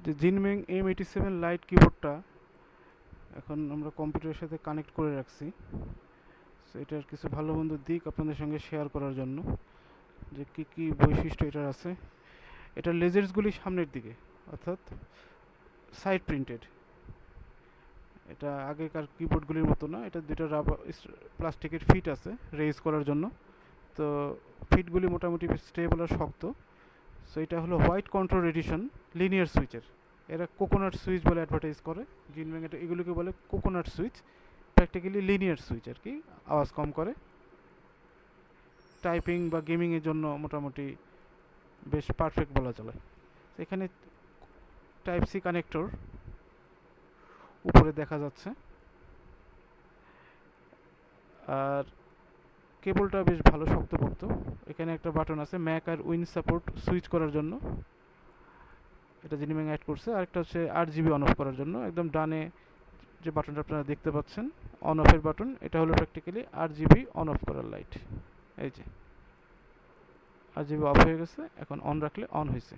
যে জিনমিং M87 light কিবোর্ডটা এখন আমরা কম্পিউটারের সাথে কানেক্ট করে রাখছি। সো এটার কিছু ভালো মন্দ দিক আপনাদের সঙ্গে শেয়ার করার জন্য, যে কী কী বৈশিষ্ট্য এটার আছে। এটার লেজার্সগুলি সামনের দিকে, অর্থাৎ সাইড প্রিন্টেড। এটা আগেকার কিবোর্ডগুলির মতো না, এটা দুটো রাবার প্লাস্টিকের ফিট আছে রেজ করার জন্য। তো ফিটগুলি মোটামুটি স্টেবল আর শক্ত। সো এটা হলো হোয়াইট কন্ট্রোল এডিশন লিনিয়ার সুইচের। এরা কোকোনাট সুইচ বলে অ্যাডভার্টাইজ করে জিনব্যাং, এটা এগুলোকে বলে coconut switch, practically linear switch আর কি, আওয়াজ কম করে। টাইপিং বা গেমিংয়ের জন্য মোটামুটি বেশ পারফেক্ট বলা চলে। এখানে টাইপ সি কানেক্টর উপরে দেখা যাচ্ছে, আর কেবলটা বেশ ভালো শক্তপোক্ত। এখানে একটা বাটন আছে ম্যাক আর উইন সাপোর্ট সুইচ করার জন্য, এটা জিনিম্যাং অ্যাড করছে। আরেকটা হচ্ছে RGB অন অফ করার জন্য। একদম ডানে যে বাটনটা আপনারা দেখতে পাচ্ছেন অন অফের বাটন, এটা হলো প্র্যাকটিক্যালি RGB অন অফ করার লাইট। এই যে RGB অফ হয়ে গেছে, এখন অন রাখলে অন হয়েছে।